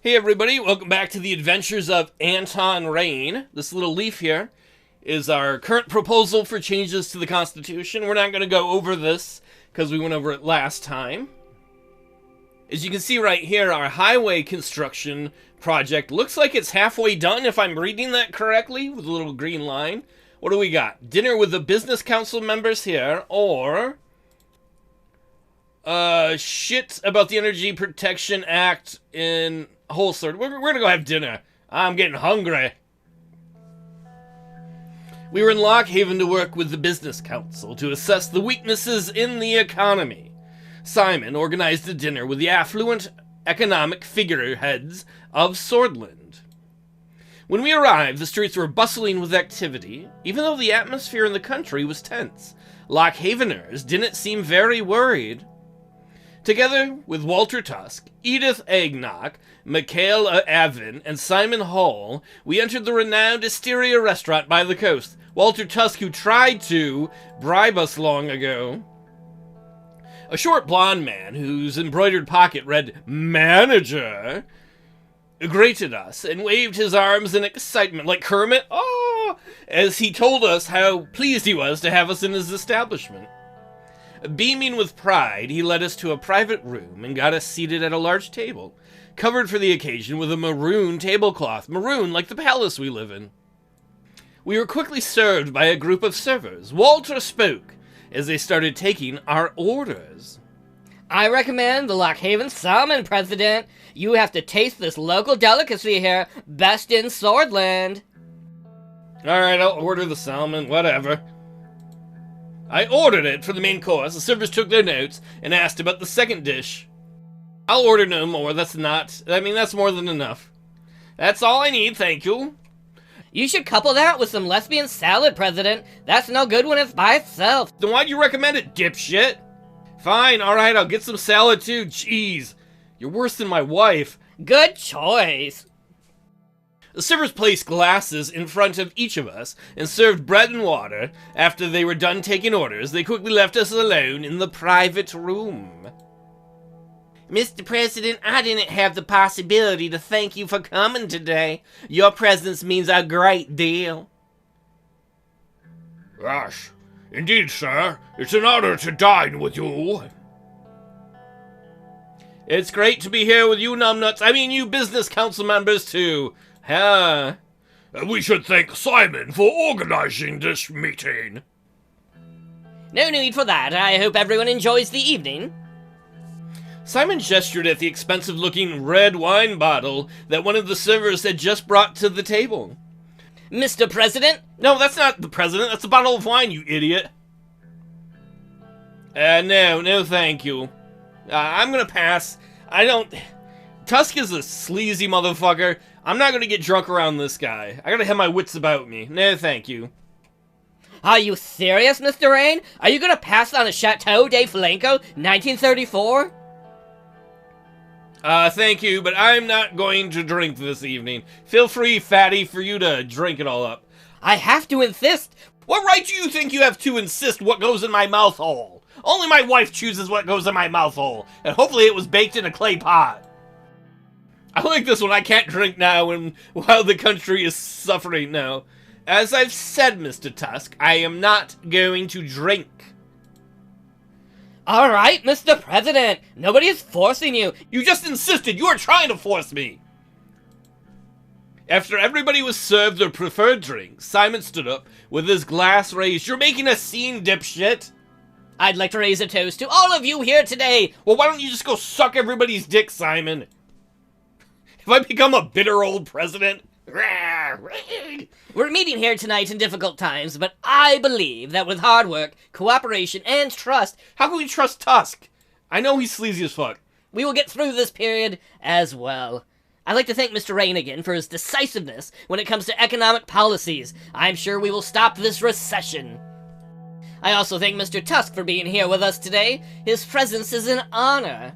Hey everybody, welcome back to the adventures of Anton Rayne. This little leaf here is our current proposal for changes to the Constitution. We're not going to go over this because we went over it last time. As you can see right here, our highway construction project looks like it's halfway done, if I'm reading that correctly, with a little green line. What do we got? Dinner with the business council members here, or shit about the Energy Protection Act in Holster. We're gonna go have dinner. I'm getting hungry. We were in Lockhaven to work with the business council to assess the weaknesses in the economy. Simon organized a dinner with the affluent economic figureheads of Sordland. When we arrived, the streets were bustling with activity, even though the atmosphere in the country was tense. Lockhaveners didn't seem very worried. Together with Walter Tusk, Edith Eggnock, Mikhail Avin, and Simon Hall, we entered the renowned Asteria restaurant by the coast. Walter Tusk, who tried to bribe us long ago. A short blonde man whose embroidered pocket read "Manager" greeted us and waved his arms in excitement like Kermit, as he told us how pleased he was to have us in his establishment. Beaming with pride, he led us to a private room and got us seated at a large table, covered for the occasion with a maroon tablecloth, maroon like the palace we live in. We were quickly served by a group of servers. Walter spoke as they started taking our orders. I recommend the Lockhaven salmon, President. You have to taste this local delicacy here, best in Sordland. Alright, I'll order the salmon, whatever. I ordered it for the main course. The servers took their notes and asked about the second dish. I'll order no more. That's more than enough. That's all I need, thank you. You should couple that with some lesbian salad, President. That's no good when it's by itself. Then why'd you recommend it, dipshit? Fine, alright, I'll get some salad too. Jeez, you're worse than my wife. Good choice. The servers placed glasses in front of each of us and served bread and water. After they were done taking orders, they quickly left us alone in the private room. Mr. President, I didn't have the possibility to thank you for coming today. Your presence means a great deal. Yes, indeed, sir. It's an honor to dine with you. It's great to be here with you numbnuts. I mean, you business council members, too. We should thank Simon for organizing this meeting. No need for that. I hope everyone enjoys the evening. Simon gestured at the expensive-looking red wine bottle that one of the servers had just brought to the table. Mr. President? No, that's not the president. That's a bottle of wine, you idiot. No, thank you. I'm gonna pass. Tusk is a sleazy motherfucker. I'm not gonna get drunk around this guy. I gotta have my wits about me. No, thank you. Are you serious, Mr. Rayne? Are you gonna pass on a Chateau de Flamenco, 1934? Thank you, but I'm not going to drink this evening. Feel free, fatty, for you to drink it all up. I have to insist. What right do you think you have to insist what goes in my mouth hole? Only my wife chooses what goes in my mouth hole, and hopefully it was baked in a clay pot. I like this one. I can't drink now while the country is suffering now. As I've said, Mr. Tusk, I am not going to drink. All right, Mr. President. Nobody is forcing you. You just insisted. You were trying to force me. After everybody was served their preferred drink, Simon stood up with his glass raised. You're making a scene, dipshit. I'd like to raise a toast to all of you here today. Well, why don't you just go suck everybody's dick, Simon? Have I become a bitter old president? We're meeting here tonight in difficult times, but I believe that with hard work, cooperation, and trust... How can we trust Tusk? I know he's sleazy as fuck. We will get through this period as well. I'd like to thank Mr. Rayne again for his decisiveness when it comes to economic policies. I'm sure we will stop this recession. I also thank Mr. Tusk for being here with us today. His presence is an honor.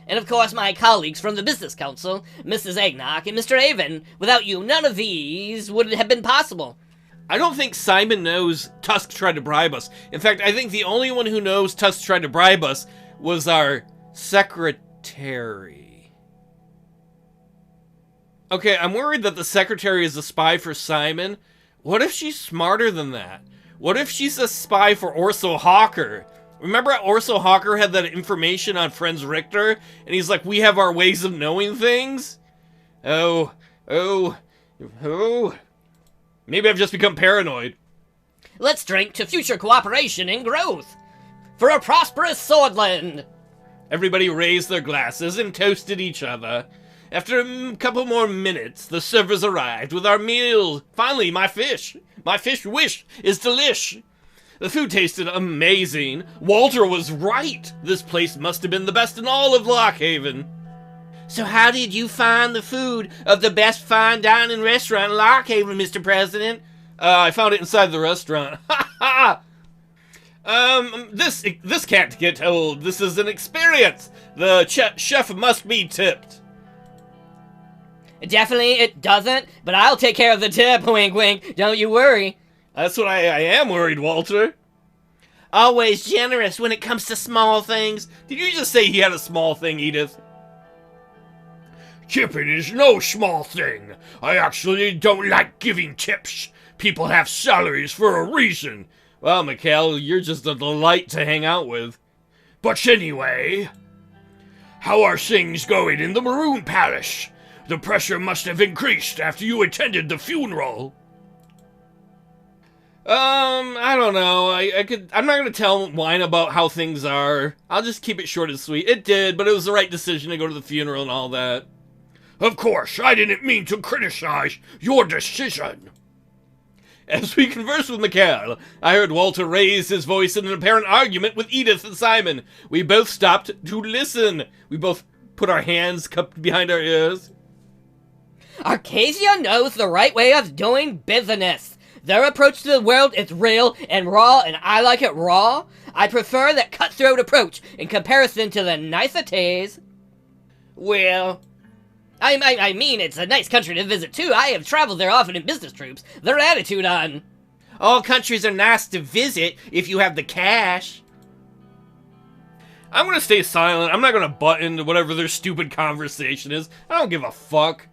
And of course my colleagues from the Business Council, Mrs. Eggnock and Mr. Avon. Without you, none of these would have been possible. I don't think Simon knows Tusk tried to bribe us. In fact, I think the only one who knows Tusk tried to bribe us was our secretary. Okay, I'm worried that the secretary is a spy for Simon. What if she's smarter than that? What if she's a spy for Orso Hawker? Remember Orso Hawker had that information on Franz Richter? And he's like, we have our ways of knowing things? Oh. Maybe I've just become paranoid. Let's drink to future cooperation and growth. For a prosperous Sordland. Everybody raised their glasses and toasted each other. After a couple more minutes, the servers arrived with our meal. Finally, my fish. My fish wish is delish. The food tasted amazing. Walter was right. This place must have been the best in all of Lockhaven. So how did you find the food of the best fine dining restaurant in Lockhaven, Mr. President? I found it inside the restaurant. Ha ha! This can't get old. This is an experience. The chef must be tipped. Definitely it doesn't, but I'll take care of the tip, wink wink, don't you worry. That's what I am worried, Walter. Always generous when it comes to small things. Did you just say he had a small thing, Edith? Tipping is no small thing. I actually don't like giving tips. People have salaries for a reason. Well, Mikhail, you're just a delight to hang out with. But anyway, how are things going in the Maroon Palace? The pressure must have increased after you attended the funeral. I don't know. I'm not gonna whine about how things are. I'll just keep it short and sweet. It did, but it was the right decision to go to the funeral and all that. Of course, I didn't mean to criticize your decision. As we conversed with Mikhail, I heard Walter raise his voice in an apparent argument with Edith and Simon. We both stopped to listen. We both put our hands cupped behind our ears. Arcasia knows the right way of doing business. Their approach to the world is real and raw, and I like it raw. I prefer that cutthroat approach in comparison to the niceties. Well, I mean, it's a nice country to visit, too. I have traveled there often in business trips. Their attitude on... All countries are nice to visit if you have the cash. I'm gonna stay silent. I'm not gonna butt into whatever their stupid conversation is. I don't give a fuck.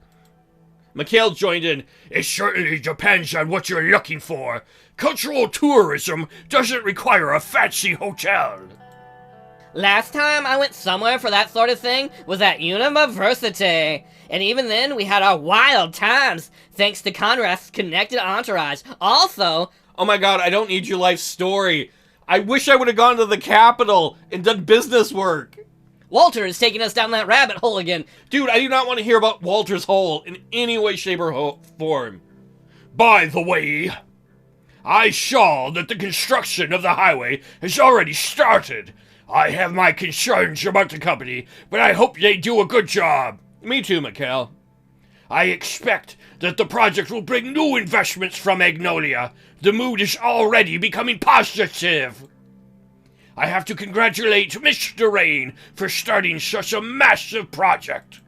Mikhail joined in. It certainly depends on what you're looking for. Cultural tourism doesn't require a fancy hotel. Last time I went somewhere for that sort of thing was at University. And even then, we had our wild times, thanks to Conrad's connected entourage. Also... Oh my god, I don't need your life story. I wish I would have gone to the capital and done business work. Walter is taking us down that rabbit hole again. Dude, I do not want to hear about Walter's hole in any way, shape, or form. By the way, I saw that the construction of the highway has already started. I have my concerns about the company, but I hope they do a good job. Me too, Mikhail. I expect that the project will bring new investments from Magnolia. The mood is already becoming positive. I have to congratulate Mr. Rayne for starting such a massive project.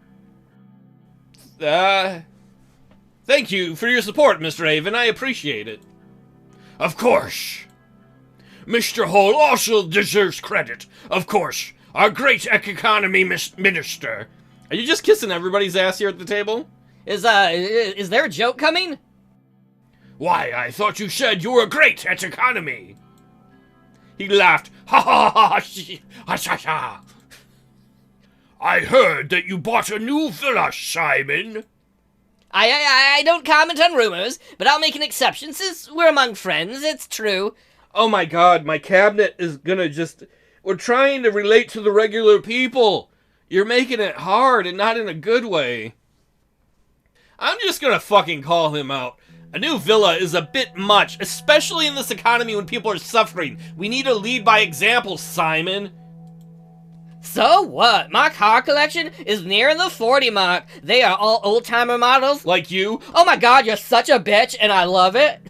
Thank you for your support, Mr. Avon. I appreciate it. Of course. Mr. Hole also deserves credit. Of course, our great economy minister. Are you just kissing everybody's ass here at the table? Is there a joke coming? Why, I thought you said you were great at economy. He laughed. Ha ha ha ha ha ha. I heard that you bought a new villa, Simon. I don't comment on rumors, but I'll make an exception since we're among friends. It's true. Oh my god, my cabinet is gonna just... We're trying to relate to the regular people. You're making it hard and not in a good way. I'm just gonna fucking call him out. A new villa is a bit much, especially in this economy when people are suffering. We need to lead by example, Simon. So what? My car collection is near the 40 mark. They are all old-timer models. Like you? Oh my god, you're such a bitch, and I love it.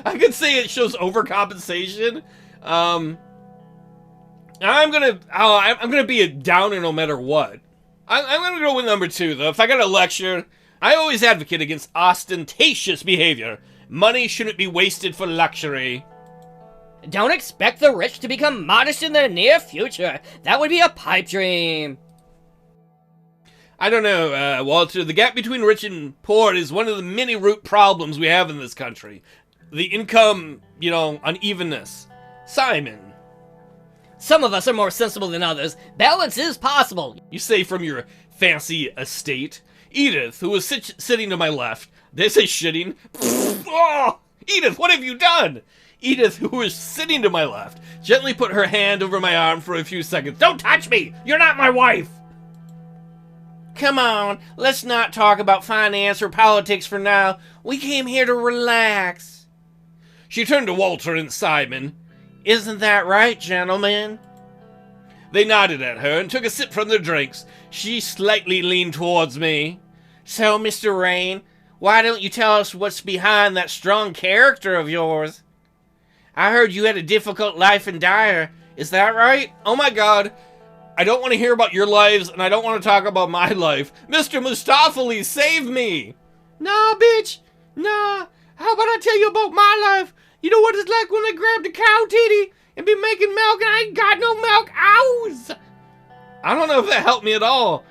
I could say it shows overcompensation. I'm gonna be a downer no matter what. I'm gonna go with number 2, though. If I got a lecture... I always advocate against ostentatious behavior. Money shouldn't be wasted for luxury. Don't expect the rich to become modest in the near future. That would be a pipe dream. I don't know, Walter. The gap between rich and poor is one of the many root problems we have in this country. The income, unevenness. Simon. Some of us are more sensible than others. Balance is possible. You say from your fancy estate. Edith, who was sitting to my left. Did I say shitting? Oh! Edith, what have you done? Edith, who was sitting to my left, gently put her hand over my arm for a few seconds. Don't touch me! You're not my wife! Come on, let's not talk about finance or politics for now. We came here to relax. She turned to Walter and Simon. Isn't that right, gentlemen? They nodded at her and took a sip from their drinks. She slightly leaned towards me. So, Mr. Rayne, why don't you tell us what's behind that strong character of yours? I heard you had a difficult life in Dire. Is that right? Oh my god. I don't want to hear about your lives, and I don't want to talk about my life. Mr. Mustafali, save me! Nah, bitch. Nah. How about I tell you about my life? You know what it's like when I grab the cow titty and be making milk and I ain't got no milk. Ows! I don't know if that helped me at all.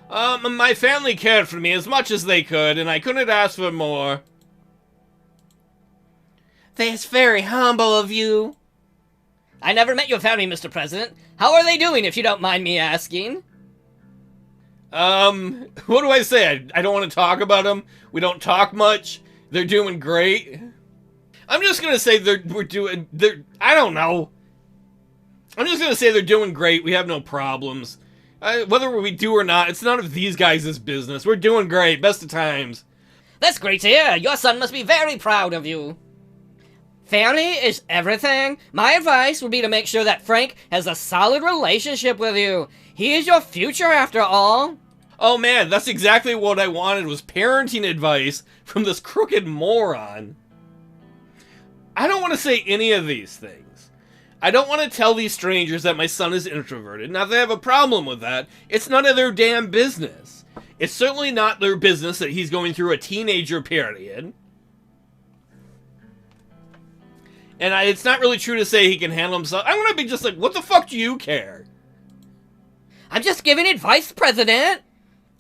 My family cared for me as much as they could, and I couldn't ask for more. That's very humble of you. I never met your family, Mr. President. How are they doing, if you don't mind me asking? What do I say? I don't want to talk about them. We don't talk much. They're doing great. I'm just gonna say I don't know. I'm just gonna say they're doing great. We have no problems. Whether we do or not, it's none of these guys' business. We're doing great. Best of times. That's great to hear. Your son must be very proud of you. Family is everything. My advice would be to make sure that Frank has a solid relationship with you. He is your future, after all. Oh man, that's exactly what I wanted, was parenting advice from this crooked moron. I don't want to say any of these things. I don't want to tell these strangers that my son is introverted. Now, if they have a problem with that, it's none of their damn business. It's certainly not their business that he's going through a teenager period. And it's not really true to say he can handle himself. I'm gonna be just like, what the fuck do you care? I'm just giving advice, President.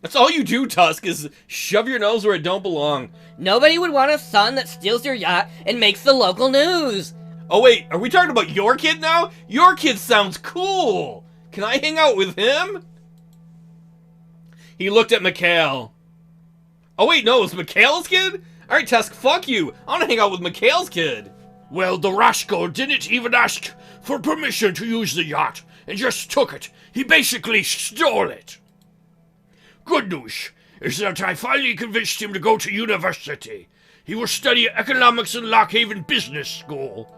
That's all you do, Tusk, is shove your nose where it don't belong. Nobody would want a son that steals your yacht and makes the local news. Oh wait, are we talking about your kid now? Your kid sounds cool. Can I hang out with him? He looked at Mikhail. Oh wait, no, it's Mikhail's kid? Alright, Tusk, fuck you. I wanna hang out with Mikhail's kid. Well, the rascal didn't even ask for permission to use the yacht, and just took it. He basically stole it. Good news is that I finally convinced him to go to university. He will study economics in Lockhaven Business School.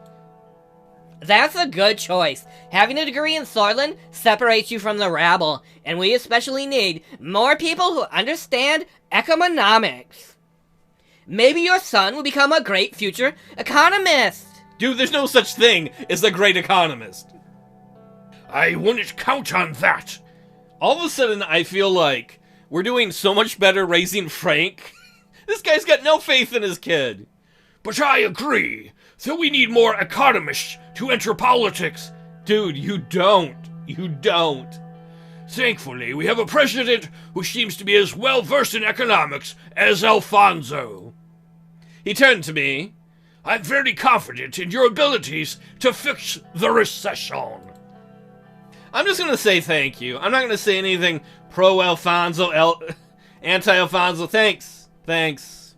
That's a good choice. Having a degree in Sordland separates you from the rabble, and we especially need more people who understand economics. Maybe your son will become a great future economist. Dude, there's no such thing as a great economist. I wouldn't count on that. All of a sudden, I feel like we're doing so much better raising Frank. This guy's got no faith in his kid. But I agree that we need more economists to enter politics. Dude, you don't. You don't. Thankfully, we have a president who seems to be as well versed in economics as Alfonso. He turned to me. I'm very confident in your abilities to fix the recession. I'm just gonna say thank you. I'm not gonna say anything pro-Alfonso, anti-Alfonso. Thanks.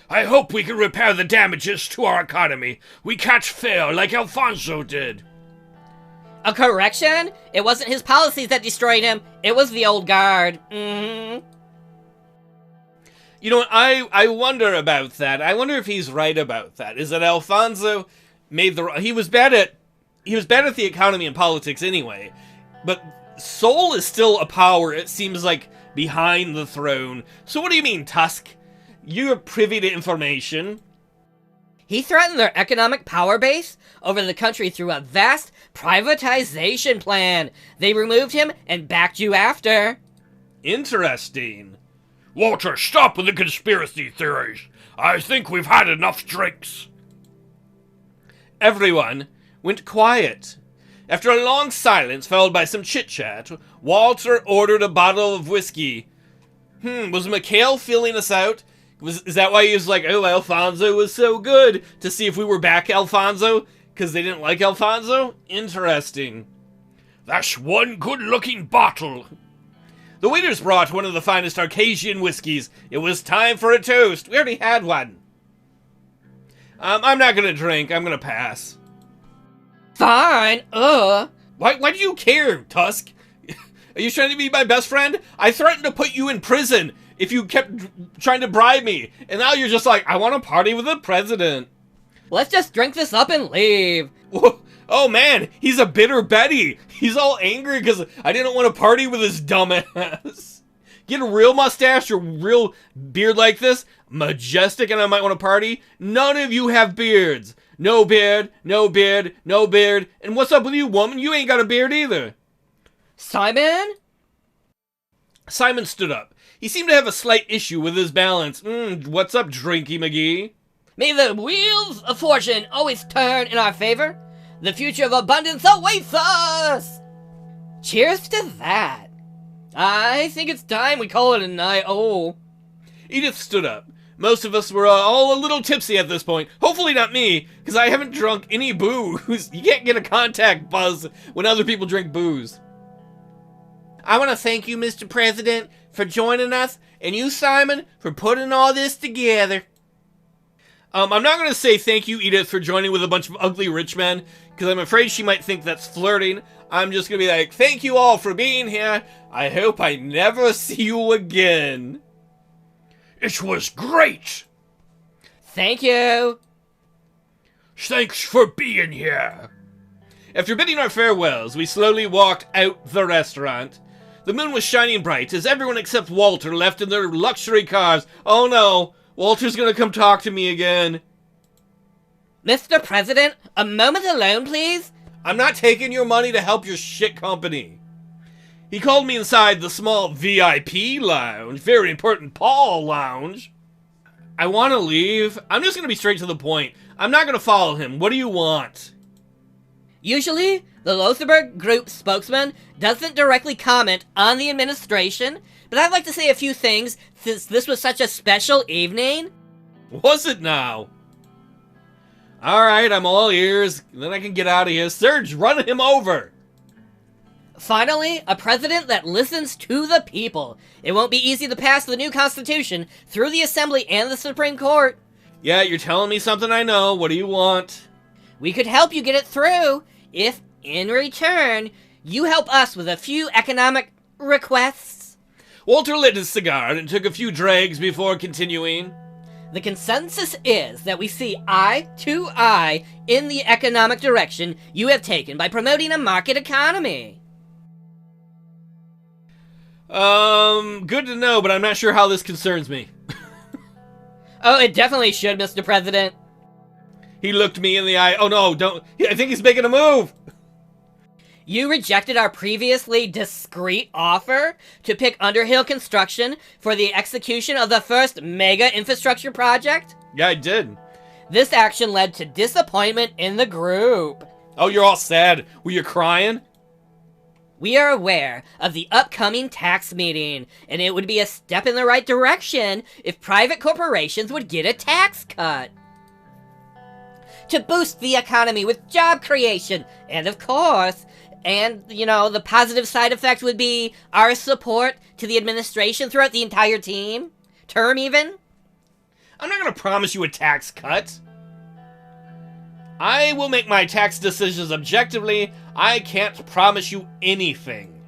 I hope we can repair the damages to our economy. We can't fail like Alfonso did. A correction? It wasn't his policies that destroyed him. It was the old guard. You know what, I wonder about that. I wonder if he's right about that. Is that Alfonso made he was bad at the economy and politics anyway. But Seoul is still a power, it seems like, behind the throne. So what do you mean, Tusk? You're privy to information. He threatened their economic power base over the country through a vast privatization plan. They removed him and backed you after. Interesting. Walter, stop with the conspiracy theories. I think we've had enough drinks. Everyone went quiet After a long silence, followed by some chit-chat, Walter ordered a bottle of whiskey. Was Mikhail feeling us out? Is that why he was like, oh, Alfonso was so good, to see if we were back Alfonso? Because they didn't like Alfonso? Interesting. That's one good-looking bottle. The waiters brought one of the finest Arcasian whiskeys. It was time for a toast. We already had one. I'm not gonna drink. I'm gonna pass. Fine, Why do you care, Tusk? Are you trying to be my best friend? I threatened to put you in prison if you kept trying to bribe me. And now you're just like, I want to party with the president. Let's just drink this up and leave. Oh man, he's a bitter Betty. He's all angry because I didn't want to party with his dumb ass. Get a real mustache or real beard like this, majestic, and I might want to party. None of you have beards. No beard, no beard, no beard. And what's up with you, woman? You ain't got a beard either. Simon? Simon stood up. He seemed to have a slight issue with his balance. What's up, Drinky McGee? May the wheels of fortune always turn in our favor. The future of abundance awaits us! Cheers to that. I think it's time we call it a night. Edith stood up. Most of us were all a little tipsy at this point. Hopefully not me, because I haven't drunk any booze. You can't get a contact buzz when other people drink booze. I want to thank you, Mr. President, for joining us, and you, Simon, for putting all this together. I'm not going to say thank you, Edith, for joining with a bunch of ugly rich men, because I'm afraid she might think that's flirting. I'm just going to be like, thank you all for being here. I hope I never see you again. It was great. Thank you. Thanks for being here. After bidding our farewells, we slowly walked out the restaurant. The moon was shining bright as everyone except Walter left in their luxury cars. Oh no, Walter's gonna come talk to me again. Mr. President, a moment alone, please. I'm not taking your money to help your shit company. He called me inside the small VIP lounge, very important Paul lounge. I want to leave. I'm just going to be straight to the point. I'm not going to follow him. What do you want? Usually, the Lothar Group spokesman doesn't directly comment on the administration, but I'd like to say a few things since this was such a special evening. Was it now? Alright, I'm all ears. Then I can get out of here. Serge, run him over! Finally, a president that listens to the people. It won't be easy to pass the new constitution through the Assembly and the Supreme Court. Yeah, you're telling me something I know. What do you want? We could help you get it through if, in return, you help us with a few economic requests. Walter lit his cigar and took a few drags before continuing. The consensus is that we see eye to eye in the economic direction you have taken by promoting a market economy. Good to know, but I'm not sure how this concerns me. Oh, it definitely should, Mr. President. He looked me in the eye. Oh no, don't. I think he's making a move. You rejected our previously discreet offer to pick Underhill Construction for the execution of the first mega infrastructure project? Yeah, I did. This action led to disappointment in the group. Oh, you're all sad. Were you crying? We are aware of the upcoming tax meeting, and it would be a step in the right direction if private corporations would get a tax cut. To boost the economy with job creation, and of course, the positive side effect would be our support to the administration throughout the entire term even. I'm not going to promise you a tax cut. I will make my tax decisions objectively. I can't promise you anything.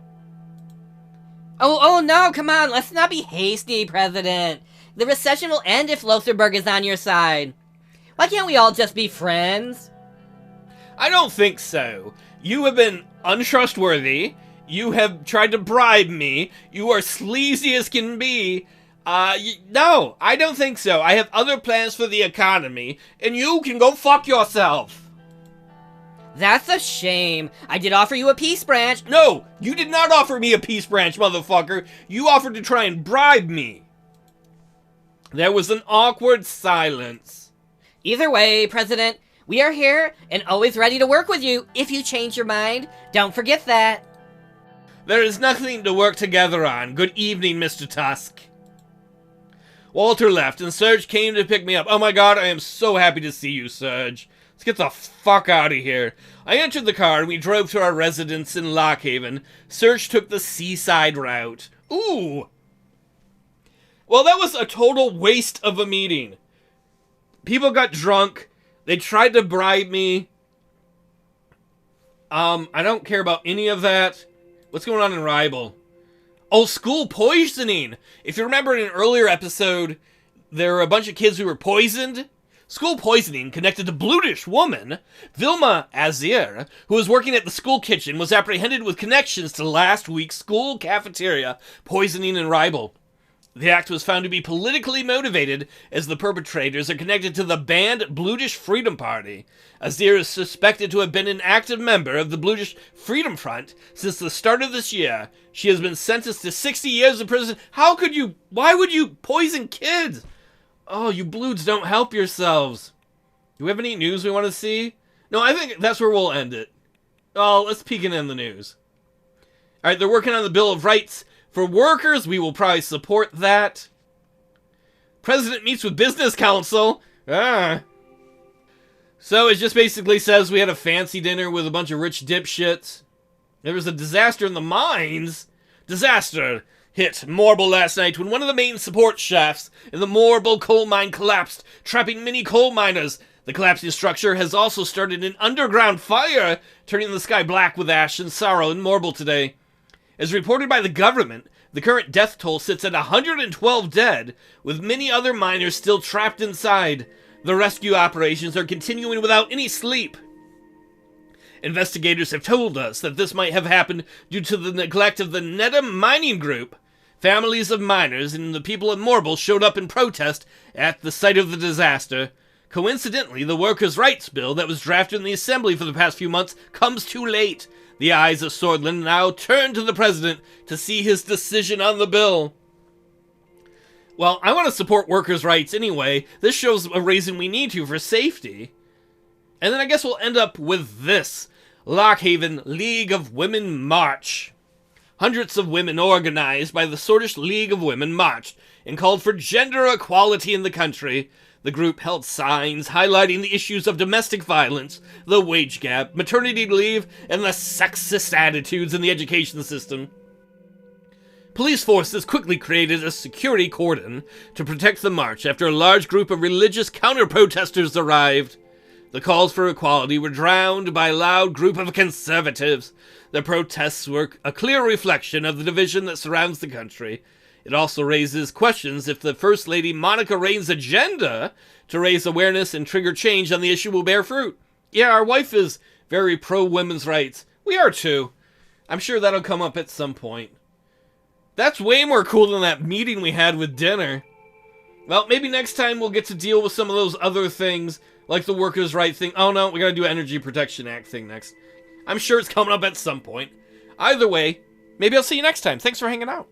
Oh no, come on, let's not be hasty, President. The recession will end if Lothar is on your side. Why can't we all just be friends? I don't think so. You have been untrustworthy. You have tried to bribe me. You are sleazy as can be. No, I don't think so. I have other plans for the economy, and you can go fuck yourself. That's a shame. I did offer you a peace branch. No, you did not offer me a peace branch, motherfucker. You offered to try and bribe me. There was an awkward silence. Either way, President, We are here and always ready to work with you if you change your mind. Don't forget that. There is nothing to work together on. Good evening, Mr. Tusk. Walter left, and Serge came to pick me up. Oh my god, I am so happy to see you, Serge. Let's get the fuck out of here. I entered the car, and we drove to our residence in Lockhaven. Serge took the seaside route. Ooh! Well, that was a total waste of a meeting. People got drunk. They tried to bribe me. I don't care about any of that. What's going on in Ribal? Oh, school poisoning! If you remember in an earlier episode, there were a bunch of kids who were poisoned. School poisoning connected to Blutish woman, Vilma Azir, who was working at the school kitchen, was apprehended with connections to last week's school cafeteria poisoning in Ribal. The act was found to be politically motivated, as the perpetrators are connected to the banned Blutish Freedom Party. Azir is suspected to have been an active member of the Blutish Freedom Front since the start of this year. She has been sentenced to 60 years in prison. Why would you poison kids? Oh, you Bloods, don't help yourselves. Do we have any news we want to see? No, I think that's where we'll end it. Oh, let's peek in the news. Alright, they're working on the Bill of Rights for workers. We will probably support that. President meets with Business Council. So it just basically says we had a fancy dinner with a bunch of rich dipshits. There was a disaster in the mines. Disaster hit Morble last night when one of the main support shafts in the Morble coal mine collapsed, trapping many coal miners. The collapsing structure has also started an underground fire, turning the sky black with ash and sorrow in Morble today. As reported by the government, the current death toll sits at 112 dead, with many other miners still trapped inside. The rescue operations are continuing without any sleep. Investigators have told us that this might have happened due to the neglect of the Nedham Mining Group. Families of miners and the people of Morble showed up in protest at the site of the disaster. Coincidentally, the workers' rights bill that was drafted in the Assembly for the past few months comes too late. The eyes of Sordland now turn to the President to see his decision on the bill. Well, I want to support workers' rights anyway. This shows a reason we need to for safety. And then I guess we'll end up with this. Lockhaven League of Women March. Hundreds of women organized by the Sordish League of Women marched and called for gender equality in the country. The group held signs highlighting the issues of domestic violence, the wage gap, maternity leave, and the sexist attitudes in the education system. Police forces quickly created a security cordon to protect the march after a large group of religious counter-protesters arrived. The calls for equality were drowned by a loud group of conservatives. The protests were a clear reflection of the division that surrounds the country. It also raises questions if the First Lady Monica Rayne's agenda to raise awareness and trigger change on the issue will bear fruit. Yeah, our wife is very pro-women's rights. We are too. I'm sure that'll come up at some point. That's way more cool than that meeting we had with dinner. Well, maybe next time we'll get to deal with some of those other things, like the workers' right thing. Oh no, we gotta do Energy Protection Act thing next. I'm sure it's coming up at some point. Either way, maybe I'll see you next time. Thanks for hanging out.